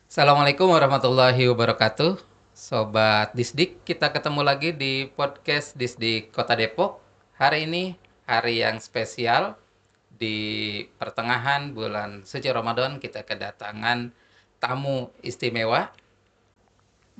Assalamualaikum warahmatullahi wabarakatuh. Sobat Disdik, kita ketemu lagi di podcast Disdik Kota Depok. Hari ini hari yang spesial di pertengahan bulan suci Ramadan kita kedatangan tamu istimewa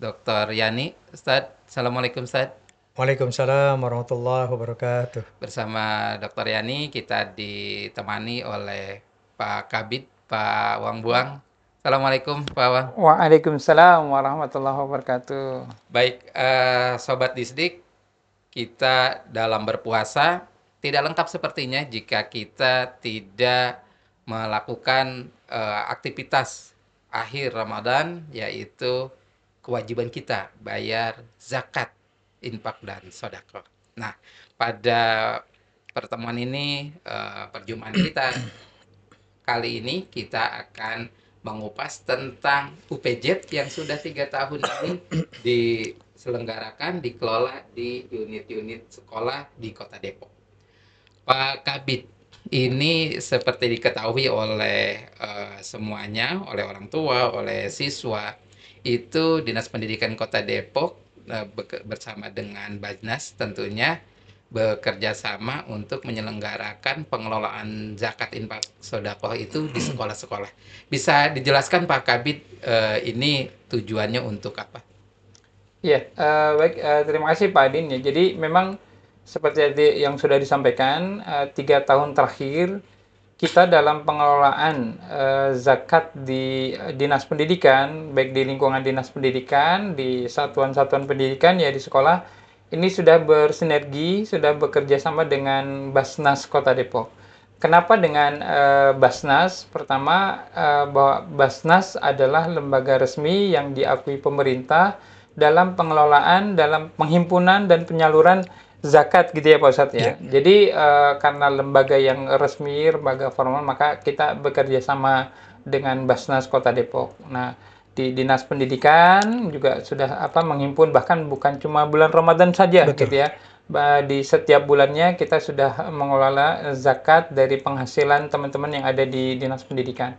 Dr. Yani. Ustadz, Assalamualaikum Ustadz. Waalaikumsalam warahmatullahi wabarakatuh. Bersama Dr. Yani kita ditemani oleh Pak Kabid, Pak Wang Buang. Assalamualaikum Pak Wang. Waalaikumsalam warahmatullahi wabarakatuh. Baik, Sobat Disdik, kita dalam berpuasa tidak lengkap sepertinya jika kita tidak melakukan aktivitas akhir Ramadan, yaitu kewajiban kita bayar zakat, infak, dan sedekah. Nah, pada pertemuan ini, perjumpaan kita kali ini kita akan mengupas tentang UPZ yang sudah 3 tahun ini diselenggarakan, dikelola di unit-unit sekolah di Kota Depok. Pak Kabid, ini seperti diketahui oleh semuanya, oleh orang tua, oleh siswa, itu Dinas Pendidikan Kota Depok bersama dengan Bajnas tentunya bekerja sama untuk menyelenggarakan pengelolaan zakat infak sedekah itu di sekolah-sekolah. Bisa dijelaskan Pak Kabid ini tujuannya untuk apa? Ya, baik. Terima kasih Pak Adin ya. Jadi memang seperti yang sudah disampaikan, 3 tahun terakhir kita dalam pengelolaan zakat di Dinas Pendidikan, baik di lingkungan Dinas Pendidikan, di satuan-satuan pendidikan ya di sekolah, ini sudah bersinergi, sudah bekerja sama dengan Basnas Kota Depok. Kenapa dengan Basnas? Pertama, bahwa Basnas adalah lembaga resmi yang diakui pemerintah dalam pengelolaan, dalam penghimpunan dan penyaluran zakat gitu ya Pak Ustadz ya. Ya, Jadi karena lembaga yang resmi, lembaga formal, maka kita bekerja sama dengan Basnas Kota Depok. Nah, di Dinas Pendidikan juga sudah menghimpun, bahkan bukan cuma bulan Ramadan saja betul. gitu ya. Di setiap bulannya kita sudah mengelola zakat dari penghasilan teman-teman yang ada di Dinas Pendidikan.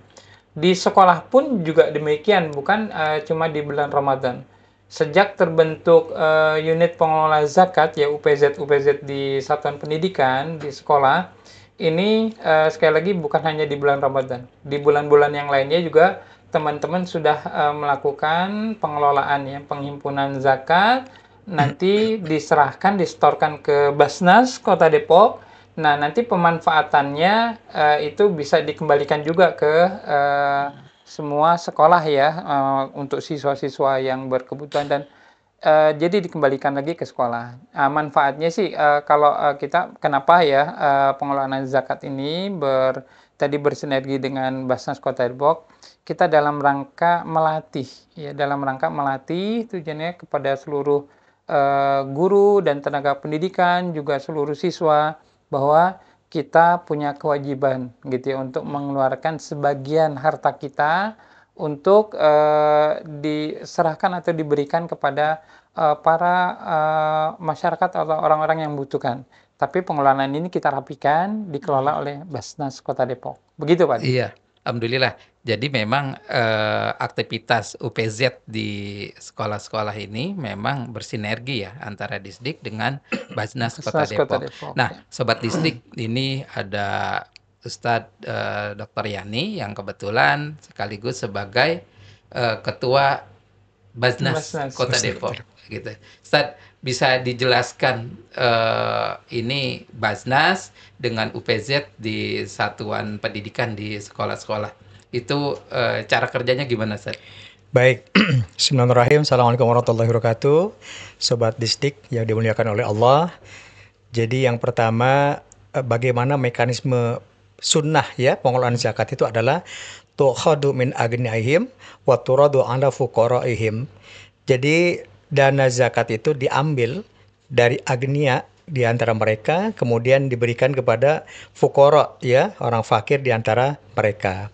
Di sekolah pun juga demikian, bukan cuma di bulan Ramadan. Sejak terbentuk unit pengelola zakat ya UPZ di satuan pendidikan di sekolah, ini sekali lagi bukan hanya di bulan Ramadan. Di bulan-bulan yang lainnya juga teman-teman sudah melakukan pengelolaan ya, penghimpunan zakat, nanti diserahkan, disetorkan ke Basnas Kota Depok. Nah, nanti pemanfaatannya itu bisa dikembalikan juga ke semua sekolah ya, untuk siswa-siswa yang berkebutuhan dan jadi dikembalikan lagi ke sekolah. Manfaatnya sih kalau kita kenapa ya pengelolaan zakat ini tadi bersinergi dengan Basnas Kota Depok, kita dalam rangka melatih ya, dalam rangka melatih tujuannya kepada seluruh guru dan tenaga pendidikan, juga seluruh siswa, bahwa kita punya kewajiban gitu ya untuk mengeluarkan sebagian harta kita untuk diserahkan atau diberikan kepada para masyarakat atau orang-orang yang membutuhkan. Tapi pengelolaan ini kita rapikan, dikelola oleh Basnas Kota Depok. Begitu, Pak. Iya, alhamdulillah. Jadi memang aktivitas UPZ di sekolah-sekolah ini memang bersinergi ya antara Disdik dengan Basnas Kota Basnas Kota Depok. Depok. Nah, Ya. Sobat Disdik, ini ada Ustadz Dr. Yani yang kebetulan sekaligus sebagai Ketua Basnas Basnas. Kota Betul, Depok betul. gitu. Ustadz, bisa dijelaskan ini Basnas dengan UPZ di satuan pendidikan di sekolah-sekolah itu cara kerjanya gimana, Ustadz? Baik, Bismillahirrahmanirrahim. Assalamualaikum warahmatullahi wabarakatuh. Sobat Disdik yang dimuliakan oleh Allah. Jadi yang pertama, bagaimana mekanisme sunnah ya pengelolaan zakat itu adalah tu'khadu min agniyaihim wa turadu ala fuqaraihim. Jadi dana zakat itu diambil dari agnia di antara mereka, kemudian diberikan kepada fuqara ya, orang fakir di antara mereka.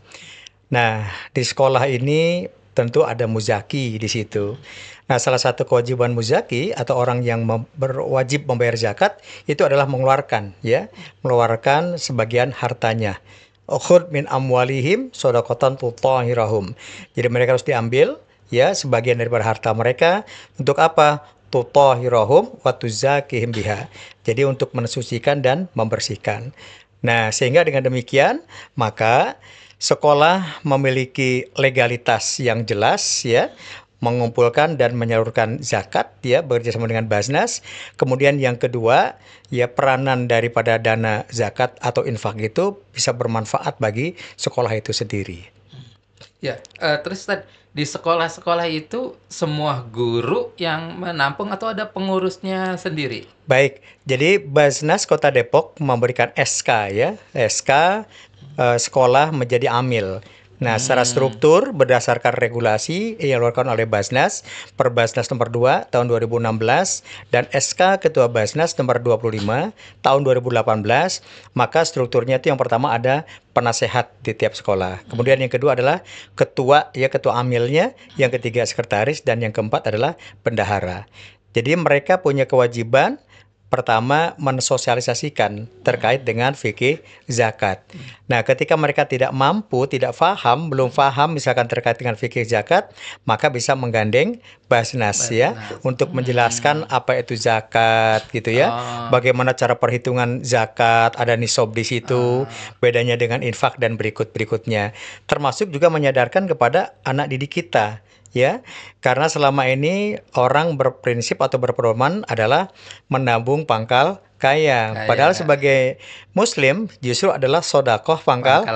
Nah, di sekolah ini tentu ada muzaki di situ. Nah, salah satu kewajiban muzaki atau orang yang berwajib membayar zakat itu adalah mengeluarkan ya, mengeluarkan sebagian hartanya. khudh min amwalihim shadaqatan tutahhirahum. Jadi mereka harus diambil ya sebagian daripada harta mereka untuk apa? Tutahhirahum wa tuzakihim biha. Jadi untuk mensucikan dan membersihkan. Nah, sehingga dengan demikian maka sekolah memiliki legalitas yang jelas ya, mengumpulkan dan menyalurkan zakat ya bekerjasama dengan Basnas. Kemudian yang kedua ya peranan daripada dana zakat atau infak itu bisa bermanfaat bagi sekolah itu sendiri. Ya, terus Ustaz, di sekolah-sekolah itu semua guru yang menampung atau ada pengurusnya sendiri? Baik, jadi Basnas Kota Depok memberikan SK ya, SK sekolah menjadi amil. Nah, secara struktur berdasarkan regulasi yang dikeluarkan oleh Basnas, Perbasnas nomor 2 tahun 2016 dan SK Ketua Basnas nomor 25 tahun 2018, maka strukturnya itu yang pertama ada penasehat di tiap sekolah. Kemudian yang kedua adalah ketua ya ketua amilnya, yang ketiga sekretaris dan yang keempat adalah bendahara. Jadi mereka punya kewajiban pertama mensosialisasikan terkait dengan fikih zakat. Nah, ketika mereka tidak mampu, tidak paham, belum paham misalkan terkait dengan fikih zakat, maka bisa menggandeng Basnas ya untuk menjelaskan apa itu zakat gitu ya. Bagaimana cara perhitungan zakat, ada nisab di situ, bedanya dengan infak dan berikutnya. Termasuk juga menyadarkan kepada anak didik kita ya, karena selama ini orang berprinsip atau berpedoman adalah menabung pangkal kaya. Padahal sebagai Muslim justru adalah sodakoh pangkal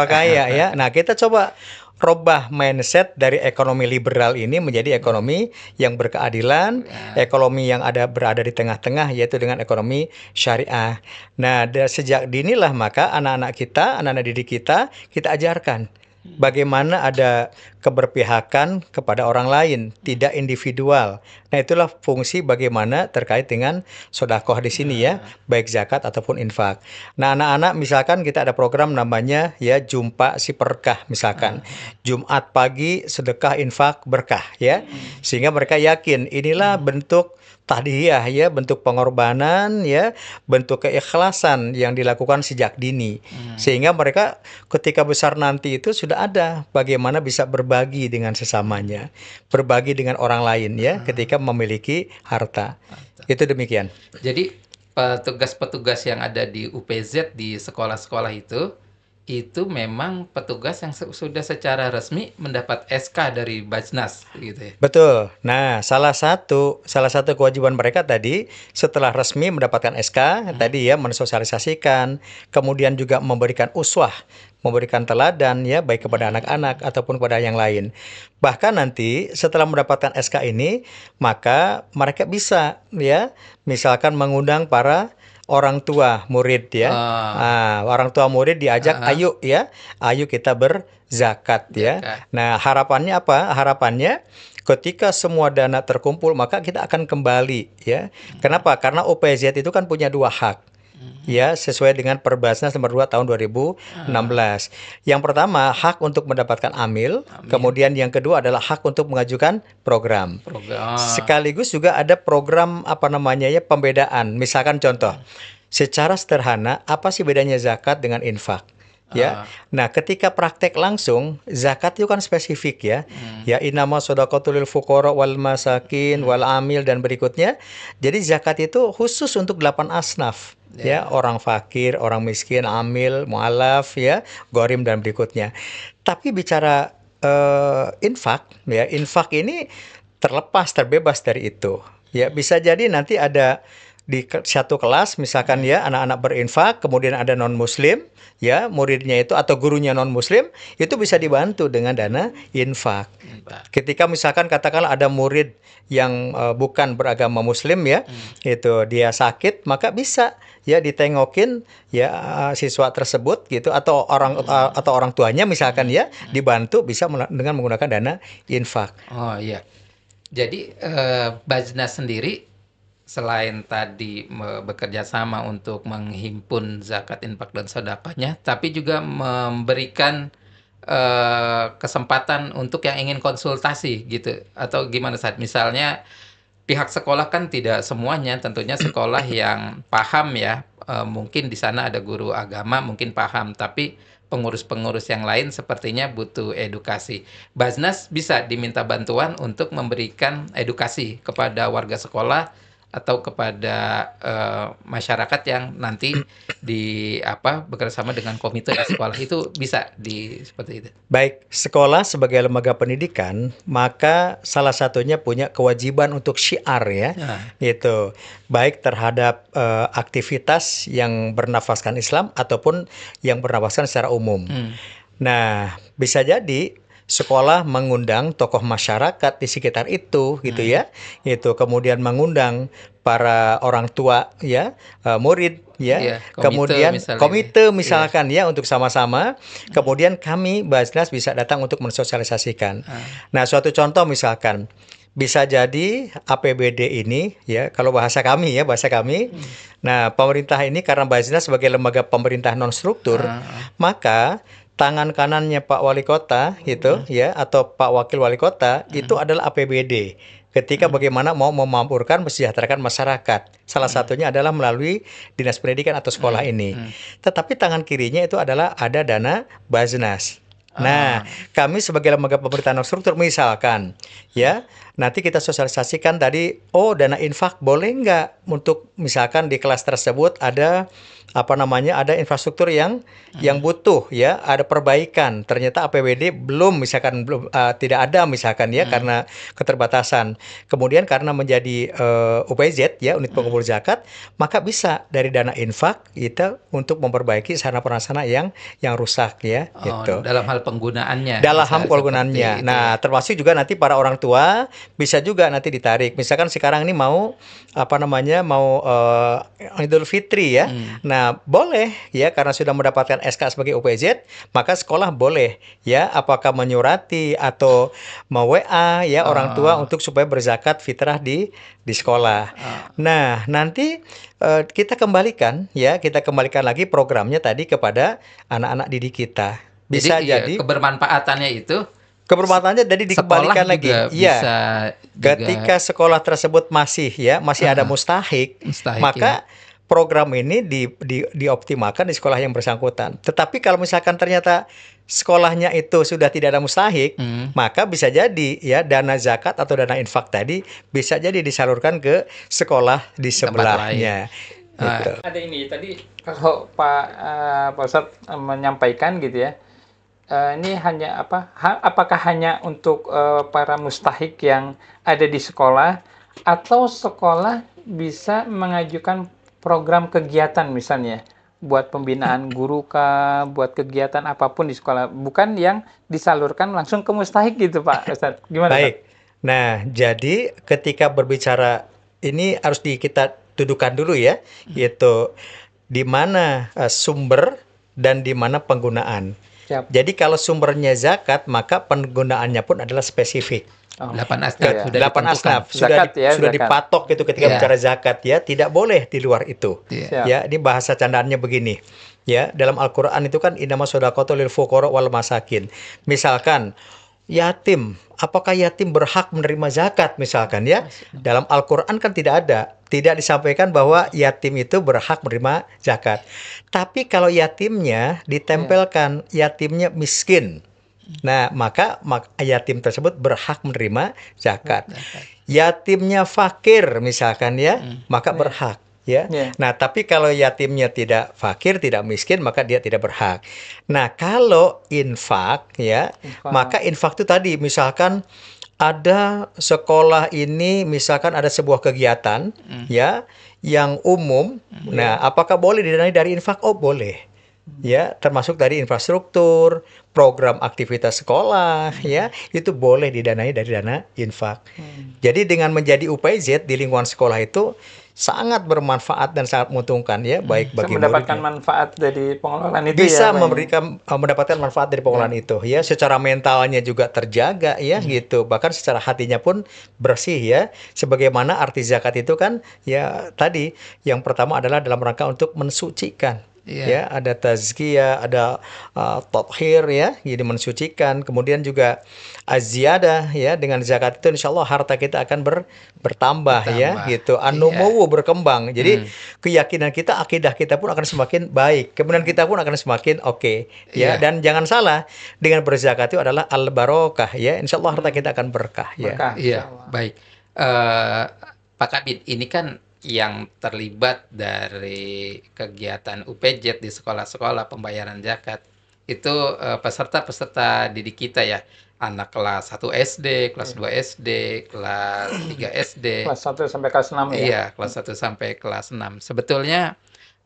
kaya ya. Nah, kita coba robah mindset dari ekonomi liberal ini menjadi ekonomi yang berkeadilan, ekonomi yang berada di tengah-tengah yaitu dengan ekonomi syariah. Nah, sejak dinilah maka anak-anak kita, anak-anak didik kita ajarkan bagaimana ada keberpihakan kepada orang lain, tidak individual. Nah, itulah fungsi bagaimana terkait dengan sodakoh di sini ya, baik zakat ataupun infak. Nah, anak-anak misalkan kita ada program namanya ya Jumpa Si Berkah misalkan. Jumat pagi sedekah infak berkah ya. Sehingga mereka yakin inilah bentuk tahdiyah ya, bentuk pengorbanan ya, bentuk keikhlasan yang dilakukan sejak dini. Sehingga mereka ketika besar nanti itu sudah ada bagaimana bisa berbagi dengan sesamanya, berbagi dengan orang lain ya, ketika memiliki harta. Itu demikian. Jadi petugas-petugas yang ada di UPZ di sekolah-sekolah itu memang petugas yang sudah secara resmi mendapat SK dari Basnas gitu ya. Betul. Nah, salah satu kewajiban mereka tadi setelah resmi mendapatkan SK tadi ya mensosialisasikan, kemudian juga memberikan uswah, memberikan teladan ya baik kepada anak-anak ataupun kepada yang lain. Bahkan nanti setelah mendapatkan SK ini, maka mereka bisa ya misalkan mengundang para orang tua murid ya. Orang tua murid diajak ayo ya, ayo kita berzakat ya. Nah, harapannya apa? Harapannya ketika semua dana terkumpul maka kita akan kembali ya. Kenapa? Karena OPZ itu kan punya dua hak. Ya, sesuai dengan Perbasnas nomor 2 tahun 2016. Yang pertama, hak untuk mendapatkan amil, kemudian yang kedua adalah hak untuk mengajukan program. Sekaligus juga ada program pembedaan. Misalkan contoh, secara sederhana apa sih bedanya zakat dengan infak? Ya. Nah, ketika praktek langsung zakat itu kan spesifik ya. Ya innama shadaqatul lil fuqara wal masakin wal amil dan berikutnya. Jadi zakat itu khusus untuk 8 asnaf. Ya, orang fakir, orang miskin, amil, mualaf ya, gharim dan berikutnya. Tapi bicara infak ya, infak ini terbebas dari itu. Ya, bisa jadi nanti ada di satu kelas misalkan ya anak-anak berinfak, kemudian ada non muslim ya muridnya itu atau gurunya non muslim, itu bisa dibantu dengan dana infak. Ketika misalkan katakanlah ada murid yang bukan beragama muslim ya, itu dia sakit, maka bisa ya ditengokin ya siswa tersebut gitu atau orang tuanya misalkan ya dibantu bisa dengan menggunakan dana infak. Oh iya. Jadi Basnas sendiri selain tadi bekerja sama untuk menghimpun zakat, infak, dan sedekahnya, tapi juga memberikan kesempatan untuk yang ingin konsultasi gitu, atau gimana saat misalnya pihak sekolah kan tidak semuanya, tentunya sekolah yang paham ya, mungkin di sana ada guru agama mungkin paham, tapi pengurus-pengurus yang lain sepertinya butuh edukasi. Basnas bisa diminta bantuan untuk memberikan edukasi kepada warga sekolah atau kepada masyarakat yang nanti bekerjasama dengan komite di sekolah, itu bisa seperti itu. Baik, sekolah sebagai lembaga pendidikan, maka salah satunya punya kewajiban untuk syiar ya, gitu. Baik terhadap aktivitas yang bernafaskan Islam ataupun yang bernafaskan secara umum. Nah, bisa jadi sekolah mengundang tokoh masyarakat di sekitar itu, gitu ya, itu kemudian mengundang para orang tua ya, murid ya, kemudian komite misalkan ya untuk sama-sama, kemudian kami Basnas bisa datang untuk mensosialisasikan. Nah, suatu contoh misalkan bisa jadi APBD ini ya, kalau bahasa kami. Nah, pemerintah ini karena Basnas sebagai lembaga pemerintah non struktur, maka tangan kanannya Pak Wali Kota gitu ya, atau Pak Wakil Wali Kota itu adalah APBD. Ketika bagaimana mau memampukan mesejahterakan masyarakat. Salah satunya adalah melalui Dinas Pendidikan atau sekolah ini. Tetapi tangan kirinya itu adalah ada dana Basnas. Nah, kami sebagai lembaga pemerintahan struktur misalkan ya, nanti kita sosialisasikan tadi, dana infak boleh nggak untuk misalkan di kelas tersebut ada ada infrastruktur yang butuh ya, ada perbaikan. Ternyata APBD belum tidak ada misalkan ya, karena keterbatasan. Kemudian karena menjadi UPZ ya, unit pengumpul zakat, maka bisa dari dana infak itu untuk memperbaiki sarana prasarana yang rusak ya, gitu. Dalam hal penggunaannya. Nah, termasuk juga nanti para orang tua bisa juga nanti ditarik. Misalkan sekarang ini mau Idul Fitri ya. Nah, boleh ya, karena sudah mendapatkan SK sebagai UPZ, maka sekolah boleh ya, apakah menyurati atau WA ya orang tua untuk supaya berzakat fitrah di sekolah. Nah, nanti kita kembalikan lagi programnya tadi kepada anak-anak didik kita. Bisa jadi kebermanfaatannya itu Kebermanfaatannya jadi dikembalikan lagi. Iya. Ketika sekolah tersebut masih ada mustahik, maka program ini dioptimalkan di sekolah yang bersangkutan. Tetapi kalau misalkan ternyata sekolahnya itu sudah tidak ada mustahik, maka bisa jadi ya dana zakat atau dana infak tadi bisa jadi disalurkan ke sekolah di sebelahnya. Gitu. Ada ini tadi kalau Pak Ustadz menyampaikan gitu ya. Ini hanya apakah hanya untuk para mustahik yang ada di sekolah, atau sekolah bisa mengajukan program kegiatan misalnya buat pembinaan guru kah, buat kegiatan apapun di sekolah, bukan yang disalurkan langsung ke mustahik gitu Pak Ustadz. Gimana? Baik. Pak? Nah, jadi ketika berbicara ini harus kita dudukan dulu ya, yaitu di mana sumber dan di mana penggunaan. Siap. Jadi kalau sumbernya zakat, maka penggunaannya pun adalah spesifik. 8 asnaf sudah dipatok itu ketika bicara zakat ya, tidak boleh di luar itu. Ya, ini bahasa candaannya begini. Ya, dalam Al-Qur'an itu kan innamas shadaqatu lil fuqara wal masakin. Misalkan yatim, apakah yatim berhak menerima zakat misalkan ya? Dalam Al-Qur'an kan tidak disampaikan bahwa yatim itu berhak menerima zakat. Tapi kalau yatimnya ditempelkan yatimnya miskin, nah maka yatim tersebut berhak menerima zakat. Yatimnya fakir misalkan ya, maka berhak. Ya. Nah, tapi kalau yatimnya tidak fakir, tidak miskin, maka dia tidak berhak. Nah, kalau infak ya, maka infak itu tadi misalkan ada sekolah ini misalkan ada sebuah kegiatan ya yang umum. Nah, apakah boleh didanai dari infak? Oh, boleh. Ya, termasuk dari infrastruktur, program aktivitas sekolah ya, itu boleh didanai dari dana infak. Jadi dengan menjadi UPZ di lingkungan sekolah itu sangat bermanfaat dan sangat menguntungkan ya, baik bagi mendapatkan manfaat dari pengelolaan itu bisa mendapatkan manfaat dari pengelolaan itu ya, secara mentalnya juga terjaga ya gitu, bahkan secara hatinya pun bersih ya, sebagaimana arti zakat itu kan ya tadi yang pertama adalah dalam rangka untuk mensucikan Iya. ya, ada tazkiyah, ada tathhir ya, jadi mensucikan. Kemudian juga aziyadah ya, dengan zakat itu insya Allah harta kita akan bertambah ya, Bertambah. gitu. Iya. An-numuwu berkembang. Jadi Hmm. keyakinan kita, akidah kita pun akan semakin baik. Kemudian kita pun akan semakin oke ya. Iya. Dan jangan salah, dengan berzakat itu adalah al-barokah ya. Insya Allah harta kita akan berkah ya. Berkah, Iya, insyaallah. baik. Pak Kabid, ini kan yang terlibat dari kegiatan UPJ di sekolah-sekolah pembayaran zakat itu peserta-peserta didik kita ya, anak kelas 1 SD, kelas 2 SD, kelas 3 SD. Kelas 1 sampai kelas 6 ya. Iya, kelas 1 sampai kelas 6. Sebetulnya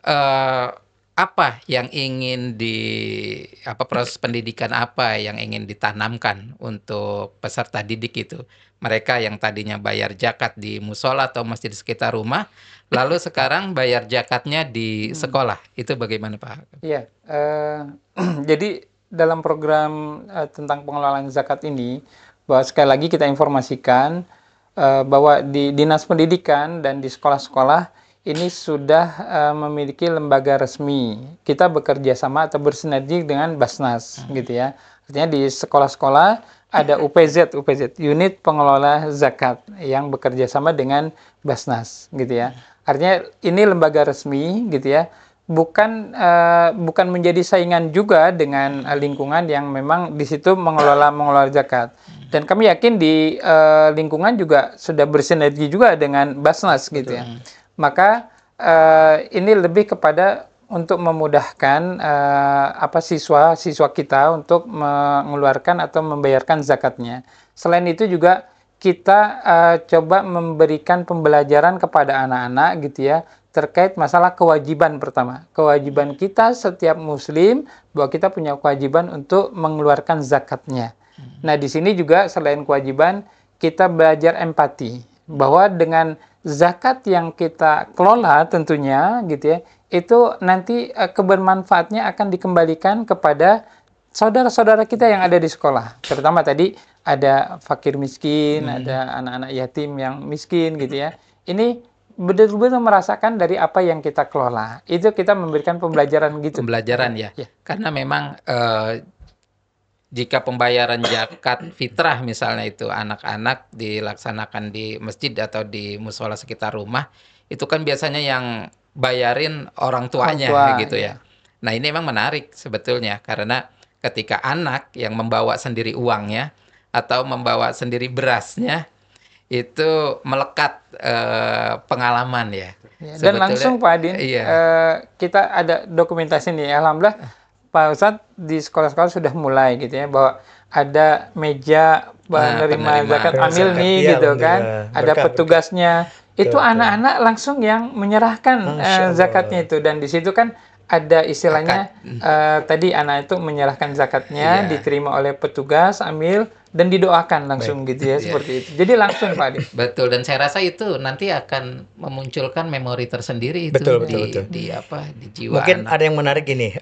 eh, apa yang ingin proses pendidikan apa yang ingin ditanamkan untuk peserta didik itu? Mereka yang tadinya bayar zakat di musola atau masjid di sekitar rumah, lalu sekarang bayar zakatnya di sekolah. Itu bagaimana, Pak? Iya, jadi dalam program tentang pengelolaan zakat ini, bahwa sekali lagi kita informasikan bahwa di Dinas Pendidikan dan di sekolah-sekolah ini sudah memiliki lembaga resmi. Kita bekerja sama atau bersinergi dengan Basnas, gitu ya. Artinya di sekolah-sekolah ada UPZ, Unit Pengelola Zakat, yang bekerja sama dengan Basnas, gitu ya. Artinya ini lembaga resmi, gitu ya. Bukan menjadi saingan juga dengan lingkungan yang memang di situ mengelola zakat. Dan kami yakin di lingkungan juga sudah bersinergi juga dengan Basnas, gitu ya. Maka ini lebih kepada untuk memudahkan siswa kita untuk mengeluarkan atau membayarkan zakatnya. Selain itu juga kita coba memberikan pembelajaran kepada anak-anak, gitu ya, terkait masalah kewajiban pertama. Kewajiban kita setiap muslim, bahwa kita punya kewajiban untuk mengeluarkan zakatnya. Nah, di sini juga selain kewajiban, kita belajar empati. Bahwa dengan zakat yang kita kelola tentunya, gitu ya, itu nanti kebermanfaatnya akan dikembalikan kepada saudara-saudara kita yang ada di sekolah. Terutama tadi ada fakir miskin, ada anak-anak yatim yang miskin, gitu ya. Ini benar-benar merasakan dari apa yang kita kelola. Itu kita memberikan pembelajaran gitu. Pembelajaran ya. Ya. Karena memang jika pembayaran zakat fitrah misalnya itu anak-anak dilaksanakan di masjid atau di musola sekitar rumah, itu kan biasanya yang bayarin orang tuanya Orang tua, gitu ya. Nah, ini memang menarik sebetulnya karena ketika anak yang membawa sendiri uangnya atau membawa sendiri berasnya itu melekat pengalaman ya. Ya, dan Sebetulnya, langsung Pak Adin, iya. kita ada dokumentasi nih. Alhamdulillah Pak Ustadz di sekolah-sekolah sudah mulai, gitu ya, bahwa ada meja penerima zakat amil zakat. nih, Iya, gitu kan. alhamdulillah. Ada Berkah, petugasnya. Itu Betul. anak-anak langsung yang menyerahkan Masya Allah. zakatnya itu. Dan di situ kan ada istilahnya tadi anak itu menyerahkan zakatnya, Iya. diterima oleh petugas amil, dan didoakan langsung, gitu ya, seperti itu. Jadi langsung Pak Adin. Betul, dan saya rasa itu nanti akan memunculkan memori tersendiri itu Betul. di jiwa Mungkin anak. ada yang menarik ini,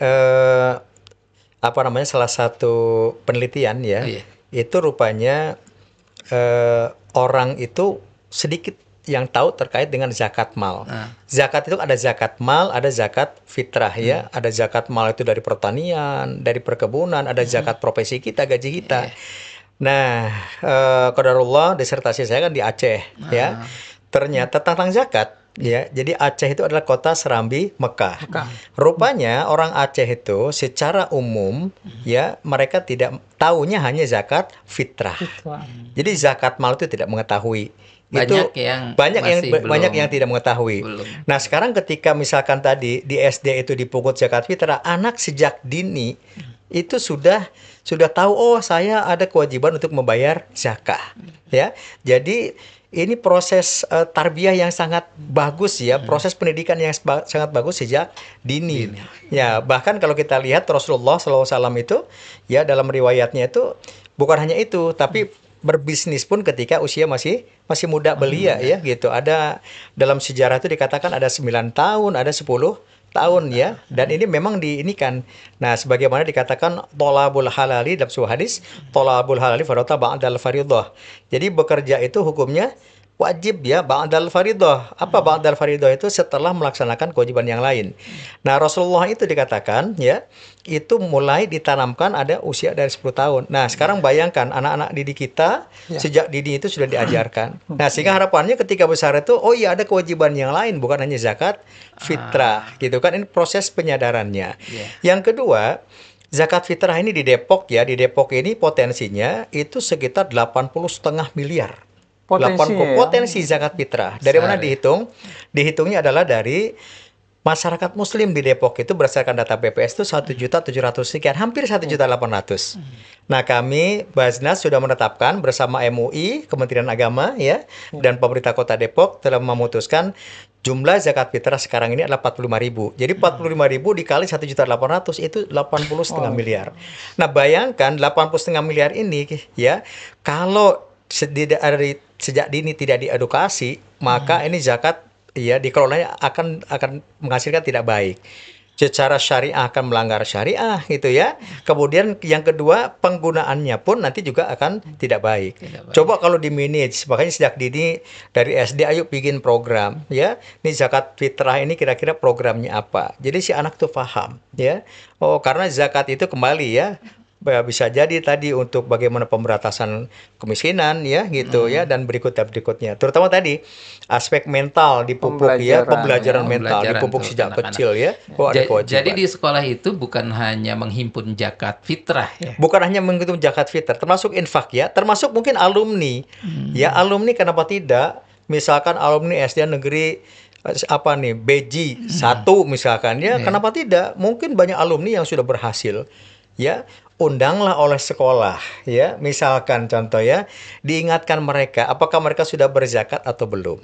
salah satu penelitian ya, Oh, iya. itu rupanya orang itu sedikit yang tahu terkait dengan zakat mal. Zakat itu ada zakat mal, ada zakat fitrah ya. Ada zakat mal itu dari pertanian, dari perkebunan, ada zakat profesi kita, gaji kita. Nah, qadarullah disertasi saya kan di Aceh ya. Ternyata tentang zakat ya. Jadi Aceh itu adalah kota Serambi Mekah. Rupanya orang Aceh itu secara umum ya mereka tidak tahunya hanya zakat fitrah. Jadi zakat mal itu tidak mengetahui. Banyak Banyak yang tidak mengetahui. belum. Nah, sekarang ketika misalkan tadi di SD itu dipungut zakat fitrah, anak sejak dini itu sudah tahu, oh saya ada kewajiban untuk membayar zakah ya. Jadi ini proses tarbiyah yang sangat bagus ya, proses pendidikan yang sangat bagus sejak dini. Ya, bahkan kalau kita lihat Rasulullah SAW itu ya dalam riwayatnya itu bukan hanya itu, tapi berbisnis pun ketika usia masih muda belia ya gitu. Ada dalam sejarah itu dikatakan ada 9 tahun, ada 10 tahun ya. Dan ini memang diinikan. Nah, sebagaimana dikatakan thalabul halali dalam sebuah hadis, thalabul halali fardhu ba'dal fardhah. Jadi bekerja itu hukumnya wajib ya ba'dal faridah. Apa ba'dal faridah itu? Setelah melaksanakan kewajiban yang lain. Nah, Rasulullah itu dikatakan ya, itu mulai ditanamkan ada usia dari 10 tahun. Nah, sekarang bayangkan anak-anak didik kita sejak dini itu sudah diajarkan. Nah, sehingga harapannya ketika besar itu, oh iya ada kewajiban yang lain, bukan hanya zakat fitrah, gitu kan. Ini proses penyadarannya. Yang kedua, zakat fitrah ini di Depok ya, di Depok ini potensinya itu sekitar 80,5 miliar. Potensi zakat fitrah. Dari mana dihitung? Dihitungnya adalah dari masyarakat Muslim di Depok itu berdasarkan data BPS itu 1.700.000 sekian, hampir 1.800.000. Nah, kami Basnas sudah menetapkan bersama MUI, Kementerian Agama ya, dan pemerintah Kota Depok telah memutuskan jumlah zakat fitrah sekarang ini adalah 45.000. Jadi 45.000 dikali 1.800.000 itu 80,5 miliar. Nah, bayangkan 80,5 miliar ini ya, kalau sejak dini tidak diedukasi, maka ini zakat ya dikelolanya akan menghasilkan tidak baik. Secara syariah akan melanggar syariah gitu ya. Kemudian yang kedua, penggunaannya pun nanti juga akan tidak baik. Coba kalau di manage, makanya sejak dini dari SD ayo bikin program ya. Ini zakat fitrah ini kira-kira programnya apa. Jadi si anak tuh paham ya. Oh, karena zakat itu kembali ya, bisa jadi tadi untuk bagaimana pemberantasan kemiskinan ya gitu ya, dan berikutnya terutama tadi aspek mental dipupuk ya, pembelajaran mental dipupuk sejak kecil ya. Ada kewajiban. Jadi di sekolah itu bukan hanya menghimpun zakat fitrah ya. Bukan hanya menghimpun zakat fitrah, termasuk infak ya, termasuk mungkin alumni. Ya, alumni kenapa tidak? Misalkan alumni SD negeri apa nih, BJ 1 misalkan ya, kenapa tidak? Mungkin banyak alumni yang sudah berhasil. Ya, undanglah oleh sekolah ya, misalkan contoh ya, diingatkan mereka apakah mereka sudah berzakat atau belum.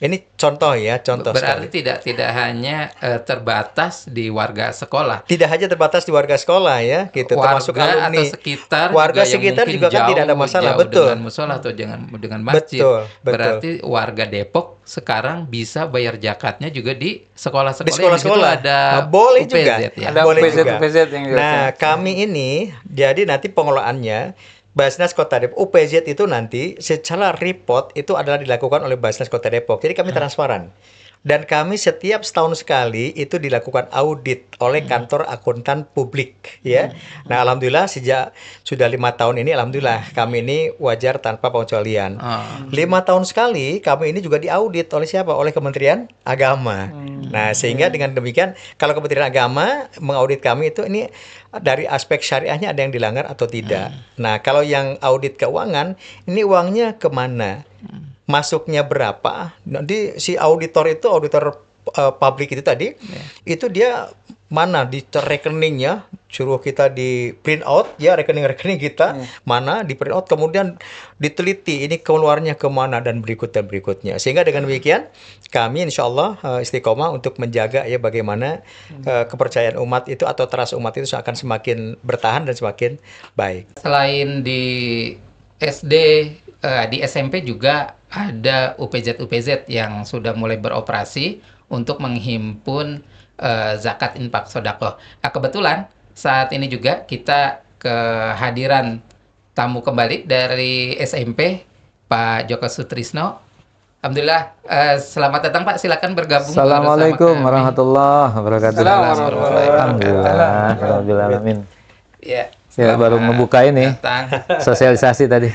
Ini contoh ya, contoh berarti sekali. tidak hanya terbatas di warga sekolah. Tidak hanya terbatas di warga sekolah ya, gitu. Warga termasuk alumni atau sekitar, warga juga sekitar yang juga kan tidak ada masalah, betul. Dengan musola atau dengan masjid. Betul. Berarti warga Depok sekarang bisa bayar zakatnya juga di sekolah-sekolah. Di sekolah-sekolah ada boleh UPZ, juga. ya. Ada Boleh UPZ, juga. UPZ yang Nah, kami ini jadi nanti pengelolaannya Basnas Kota Depok, UPZ itu nanti secara report itu adalah dilakukan oleh Basnas Kota Depok. Jadi kami transparan. Dan kami setiap setahun sekali itu dilakukan audit oleh kantor akuntan publik ya. Nah, alhamdulillah sejak sudah 5 tahun ini, alhamdulillah kami ini wajar tanpa pengecualian. 5 tahun sekali kami ini juga diaudit oleh siapa? Oleh Kementerian Agama. Nah, sehingga dengan demikian kalau Kementerian Agama mengaudit kami itu ini dari aspek syariahnya ada yang dilanggar atau tidak. Nah, kalau yang audit keuangan, ini uangnya kemana? Masuknya berapa? Nanti si auditor itu, auditor publik itu tadi, itu dia mana di rekeningnya, suruh kita di print out ya, rekening-rekening kita mana di print out, kemudian diteliti ini keluarnya kemana dan berikutnya. Sehingga dengan demikian kami insya Allah istiqomah untuk menjaga ya bagaimana kepercayaan umat itu atau trust umat itu akan semakin bertahan dan semakin baik. Selain di SD, di SMP juga ada UPZ yang sudah mulai beroperasi untuk menghimpun zakat infak sedekah. Nah, kebetulan saat ini juga kita kehadiran tamu kembali dari SMP, Pak Joko Sutrisno. Alhamdulillah, selamat datang Pak, silakan bergabung. Assalamualaikum warahmatullahi wabarakatuh. Alhamdulillah. Alhamdulillah. Ya, Ya, baru ngebuka ini sosialisasi tadi.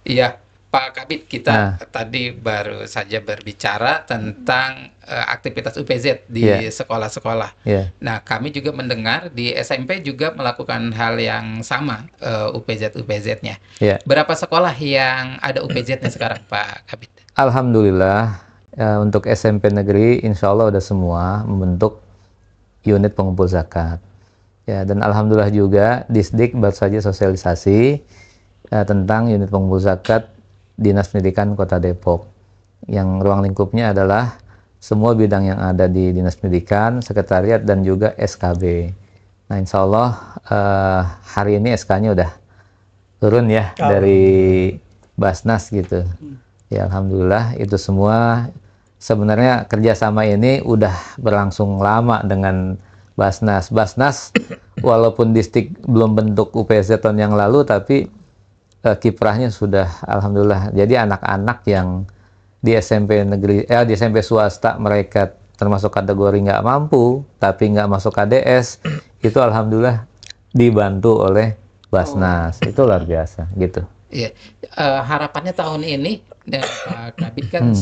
Iya, Pak Kabid, kita tadi baru saja berbicara tentang aktivitas UPZ di sekolah-sekolah. Nah, kami juga mendengar di SMP juga melakukan hal yang sama, UPZ-UPZ-nya. Berapa sekolah yang ada UPZ-nya sekarang, Pak Kabid? Alhamdulillah, untuk SMP negeri insya Allah udah semua membentuk unit pengumpul zakat. Ya, dan alhamdulillah juga Disdik baru saja sosialisasi tentang unit pengumpul zakat Dinas Pendidikan Kota Depok, yang ruang lingkupnya adalah semua bidang yang ada di Dinas Pendidikan, Sekretariat, dan juga SKB. Nah, insya Allah hari ini SK-nya udah turun ya dari Basnas gitu. Ya, alhamdulillah itu semua sebenarnya kerjasama ini udah berlangsung lama dengan Basnas. Basnas walaupun Disdik belum bentuk UPZ tahun yang lalu, tapi kiprahnya sudah alhamdulillah. Jadi anak-anak yang di SMP negeri, di SMP swasta mereka termasuk kategori nggak mampu, tapi nggak masuk KDS, itu alhamdulillah dibantu oleh Basnas. Itu luar biasa, gitu. Iya. Harapannya tahun ini Pak Kabit kan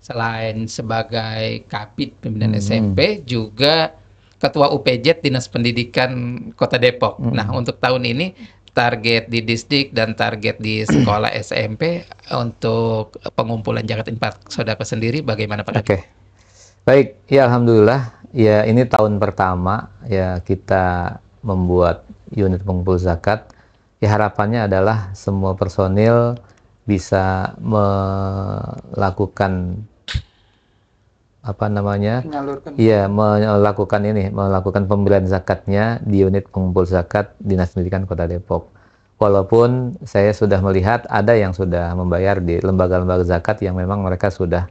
selain sebagai Kabid pimpinan SMP juga Ketua UPJ Dinas Pendidikan Kota Depok. Nah, untuk tahun ini target di Disdik dan target di sekolah SMP untuk pengumpulan zakat infak sedekah sendiri bagaimana Pak Kabit? Oke. Baik, ya alhamdulillah. Ya ini tahun pertama ya kita membuat unit pengumpul zakat. Ya harapannya adalah semua personil bisa melakukan melakukan pemberian zakatnya di unit pengumpul zakat Dinas Pendidikan Kota Depok. Walaupun saya sudah melihat ada yang sudah membayar di lembaga-lembaga zakat yang memang mereka sudah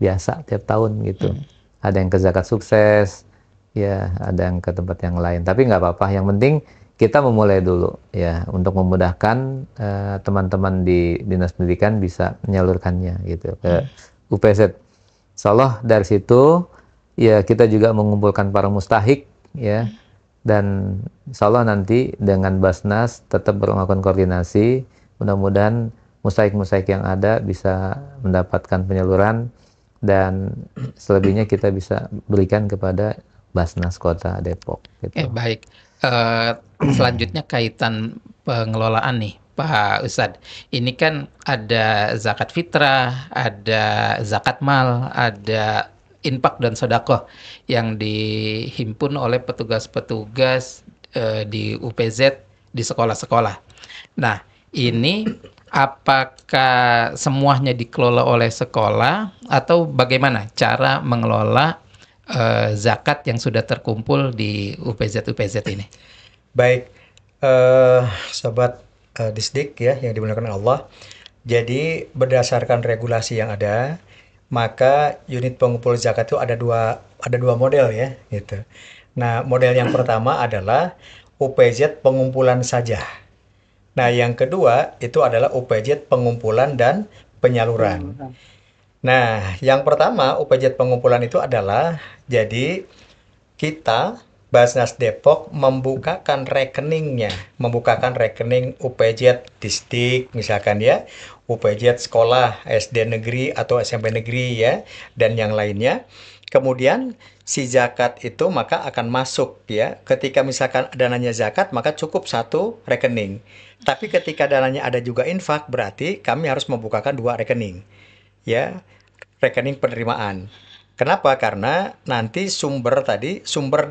biasa tiap tahun gitu. Ada yang ke zakat sukses, ya ada yang ke tempat yang lain. Tapi nggak apa-apa. Yang penting kita memulai dulu ya untuk memudahkan teman-teman di Dinas Pendidikan bisa menyalurkannya gitu ke UPZ. Insyaallah dari situ ya kita juga mengumpulkan para mustahik ya, dan insyaallah nanti dengan Basnas tetap melakukan koordinasi, mudah-mudahan mustahik-mustahik yang ada bisa mendapatkan penyaluran dan selebihnya kita bisa berikan kepada Basnas Kota Depok gitu. Baik. Selanjutnya kaitan pengelolaan nih Pak Ustadz, ini kan ada zakat fitrah, ada zakat mal, ada infak dan sedekah yang dihimpun oleh petugas-petugas di UPZ di sekolah-sekolah. Nah, ini apakah semuanya dikelola oleh sekolah atau bagaimana cara mengelola zakat yang sudah terkumpul di UPZ-UPZ ini? Baik, sobat Disdik ya yang dimuliakan Allah. Jadi berdasarkan regulasi yang ada, maka unit pengumpul zakat itu ada dua model ya gitu. Nah, model yang pertama adalah UPZ pengumpulan saja. Nah, yang kedua itu adalah UPZ pengumpulan dan penyaluran. Nah, yang pertama UPZ pengumpulan itu adalah jadi kita Basnas Depok membukakan rekening UPZ Disdik misalkan ya, UPZ sekolah SD negeri atau SMP negeri ya, dan yang lainnya. Kemudian si zakat itu maka akan masuk ya. Ketika misalkan dananya zakat maka cukup satu rekening. Tapi ketika dananya ada juga infak berarti kami harus membukakan dua rekening. Ya, rekening penerimaan. Kenapa? Karena nanti sumber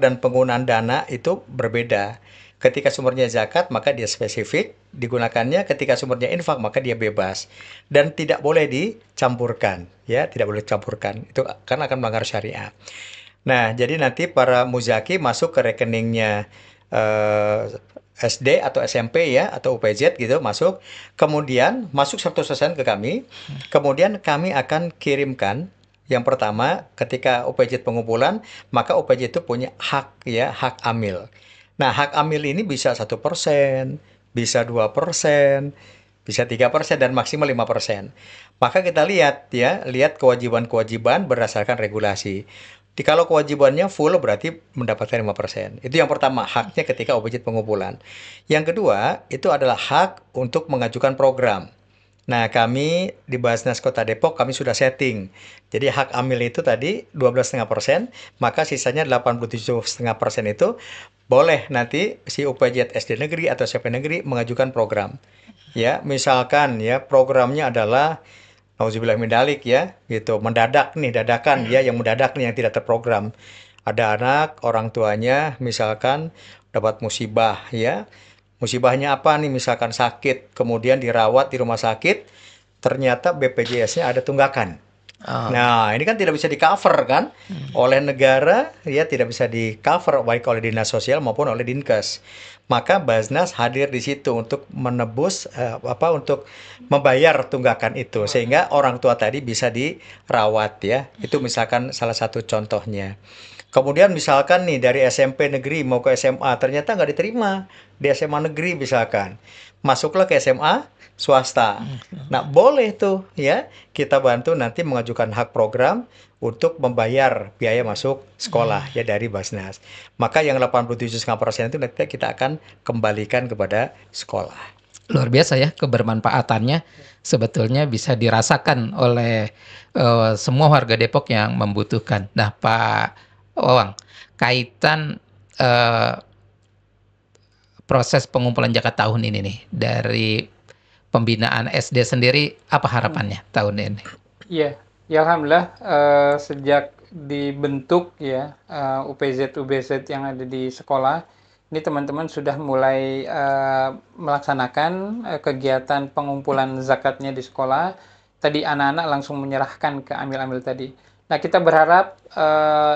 dan penggunaan dana itu berbeda. Ketika sumbernya zakat, maka dia spesifik digunakannya. Ketika sumbernya infak, maka dia bebas. Dan tidak boleh dicampurkan. Ya, tidak boleh dicampurkan. Itu kan akan melanggar syariah. Nah, jadi nanti para muzaki masuk ke rekeningnya SD atau SMP ya, atau UPZ gitu masuk. Kemudian masuk 100% ke kami. Kemudian kami akan kirimkan. Yang pertama, ketika UPZ pengumpulan, maka UPZ itu punya hak ya, hak amil. Nah, hak amil ini bisa 1%, bisa 2%, bisa 3% dan maksimal 5%. Maka kita lihat kewajiban-kewajiban berdasarkan regulasi. Kalau kewajibannya full berarti mendapatkan 5%. Itu yang pertama, haknya ketika UPZ pengumpulan. Yang kedua, itu adalah hak untuk mengajukan program. Nah, kami di Basnas Kota Depok kami sudah setting. Jadi hak amil itu tadi 12,5%, maka sisanya 87,5% itu boleh nanti si UPZ SD negeri atau SMP negeri mengajukan program. Ya, misalkan ya programnya adalah nauzubillah min dzalik ya, gitu, dadakan ya, yang mendadak nih yang tidak terprogram. Ada anak, orang tuanya misalkan dapat musibah ya. Musibahnya apa nih? Misalkan sakit, kemudian dirawat di rumah sakit, ternyata BPJS-nya ada tunggakan. Nah, ini kan tidak bisa di-cover kan oleh negara, ya tidak bisa di-cover baik oleh Dinas Sosial maupun oleh Dinkes. Maka Basnas hadir di situ untuk menebus untuk membayar tunggakan itu sehingga orang tua tadi bisa dirawat ya. Itu misalkan salah satu contohnya. Kemudian misalkan nih dari SMP negeri mau ke SMA ternyata nggak diterima di SMA negeri misalkan, masuklah ke SMA swasta. Nah boleh tuh ya kita bantu nanti mengajukan hak program untuk membayar biaya masuk sekolah ya dari Basnas. Maka yang 87,5% itu nanti kita akan kembalikan kepada sekolah. Luar biasa ya kebermanfaatannya, sebetulnya bisa dirasakan oleh semua warga Depok yang membutuhkan. Nah, Pak Wawang, kaitan eh, proses pengumpulan zakat tahun ini nih dari pembinaan SD sendiri, apa harapannya tahun ini? Iya, ya alhamdulillah sejak dibentuk ya UPZ-UBZ yang ada di sekolah, ini teman-teman sudah mulai melaksanakan kegiatan pengumpulan zakatnya di sekolah. Tadi anak-anak langsung menyerahkan ke amil-amil tadi. Nah, kita berharap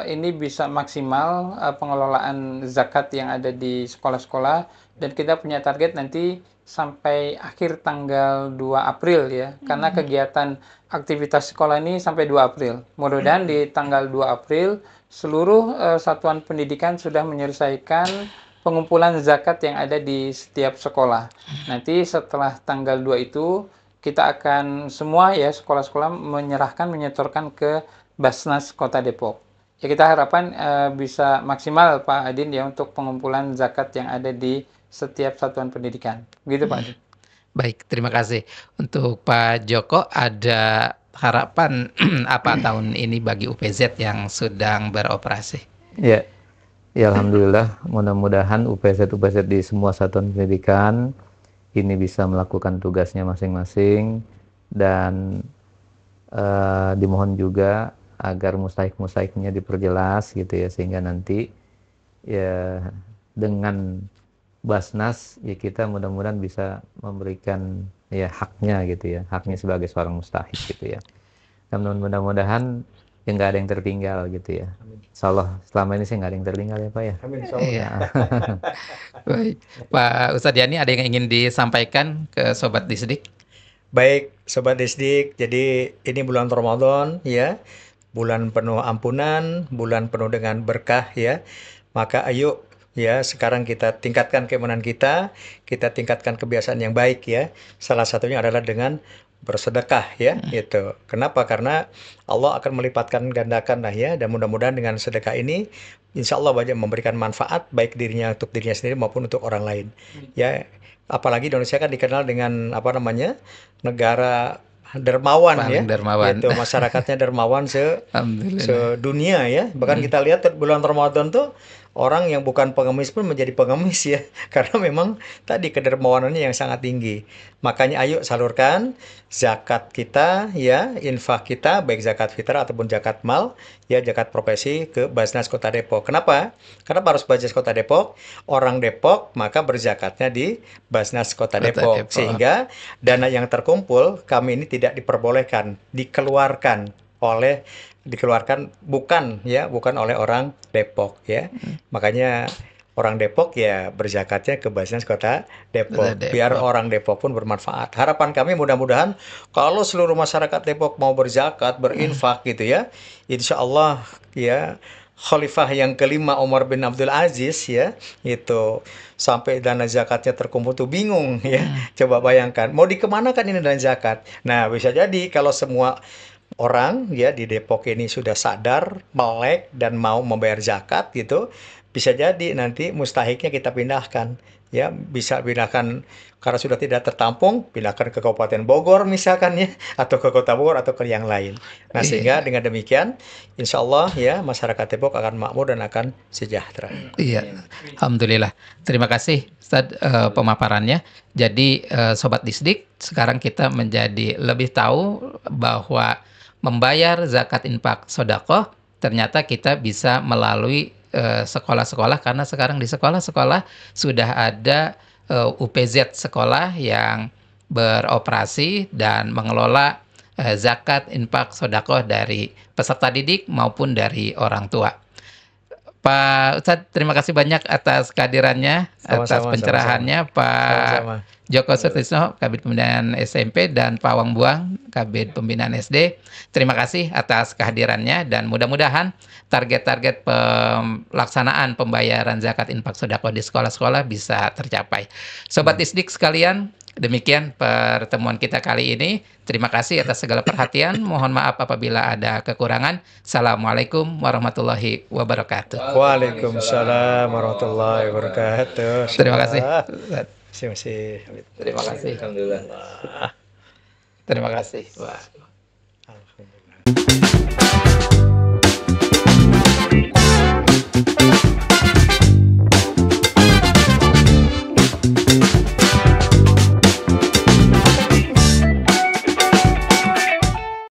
ini bisa maksimal pengelolaan zakat yang ada di sekolah-sekolah, dan kita punya target nanti sampai akhir tanggal 2 April ya. Karena kegiatan aktivitas sekolah ini sampai 2 April. Mudah-mudahan di tanggal 2 April seluruh satuan pendidikan sudah menyelesaikan pengumpulan zakat yang ada di setiap sekolah. Nanti setelah tanggal 2 itu kita akan semua ya sekolah-sekolah menyetorkan ke Basnas Kota Depok. Ya kita harapkan bisa maksimal Pak Adin ya untuk pengumpulan zakat yang ada di setiap satuan pendidikan. Begitu Pak Adin. Baik, terima kasih. Untuk Pak Joko, ada harapan apa tahun ini bagi UPZ yang sedang beroperasi? Ya, ya alhamdulillah, mudah-mudahan UPZ-UPZ di semua satuan pendidikan ini bisa melakukan tugasnya masing-masing, dan dimohon juga agar mustahik-mustahiknya diperjelas gitu ya, sehingga nanti ya dengan Basnas ya kita mudah-mudahan bisa memberikan ya haknya gitu ya, haknya sebagai seorang mustahik gitu ya. Dan mudah-mudahan ya nggak ada yang tertinggal gitu ya. Insya Allah selama ini sih nggak ada yang tertinggal ya Pak ya. Amin. Iya. Baik, Pak Ustadz Yani, ada yang ingin disampaikan ke Sobat Disdik? Baik, Sobat Disdik, jadi ini bulan Ramadan ya, bulan penuh ampunan, bulan penuh dengan berkah ya. Maka ayo ya sekarang kita tingkatkan keimanan kita tingkatkan kebiasaan yang baik ya. Salah satunya adalah dengan bersedekah ya gitu. Kenapa? Karena Allah akan melipatkan gandakan lah ya, dan mudah-mudahan dengan sedekah ini insya Allah banyak memberikan manfaat baik dirinya untuk dirinya sendiri maupun untuk orang lain ya. Apalagi Indonesia kan dikenal dengan apa namanya, negara dermawan ya, Paling dermawan. yaitu masyarakatnya dermawan Alhamdulillah. sedunia ya. Bahkan kita lihat bulan Ramadan tuh orang yang bukan pengemis pun menjadi pengemis ya, karena memang tadi kedermawanannya yang sangat tinggi. Makanya ayo salurkan zakat kita ya, infak kita baik zakat fitrah ataupun zakat mal ya, zakat profesi ke Basnas Kota Depok. Kenapa? Kenapa harus Basnas Kota Depok? Orang Depok maka berzakatnya di Basnas Kota Kota Depok. Depok. Sehingga dana yang terkumpul kami ini tidak diperbolehkan dikeluarkan bukan oleh orang Depok ya. Makanya orang Depok ya berzakatnya ke Basnas Kota Depok, Kota Depok. biar orang Depok pun bermanfaat. Harapan kami mudah-mudahan kalau seluruh masyarakat Depok mau berzakat, berinfak gitu ya, insya Allah ya Khalifah yang kelima Umar bin Abdul Aziz ya, itu sampai dana zakatnya terkumpul tuh bingung ya. Coba bayangkan mau dikemanakan ini dana zakat. Nah bisa jadi kalau semua orang ya di Depok ini sudah sadar, melek dan mau membayar zakat gitu, bisa jadi nanti mustahiknya kita pindahkan ya, bisa pindahkan karena sudah tidak tertampung, pindahkan ke Kabupaten Bogor misalkan ya, atau ke Kota Bogor atau ke yang lain. Nah sehingga dengan demikian insya Allah ya masyarakat Depok akan makmur dan akan sejahtera. Iya, alhamdulillah. Terima kasih Ustadz pemaparannya. Jadi Sobat Disdik, sekarang kita menjadi lebih tahu bahwa membayar zakat infak sodakoh ternyata kita bisa melalui sekolah-sekolah, karena sekarang di sekolah-sekolah sudah ada UPZ sekolah yang beroperasi dan mengelola zakat infak sodakoh dari peserta didik maupun dari orang tua. Pak Ustadz, terima kasih banyak atas kehadirannya, atas Sama-sama, pencerahannya, Pak Sama-sama. Joko Sutrisno, Kabid Pembinaan SMP, dan Pak Wang Buang, Kabid Pembinaan SD. Terima kasih atas kehadirannya, dan mudah-mudahan target-target pelaksanaan pembayaran zakat infak sedekah di sekolah-sekolah bisa tercapai. Sobat Disdik sekalian, demikian pertemuan kita kali ini. Terima kasih atas segala perhatian. Mohon maaf apabila ada kekurangan. Assalamualaikum warahmatullahi wabarakatuh. Waalaikumsalam warahmatullahi wabarakatuh. Terima kasih. Masih. Terima kasih. Alhamdulillah. Terima kasih. Wah. Alhamdulillah.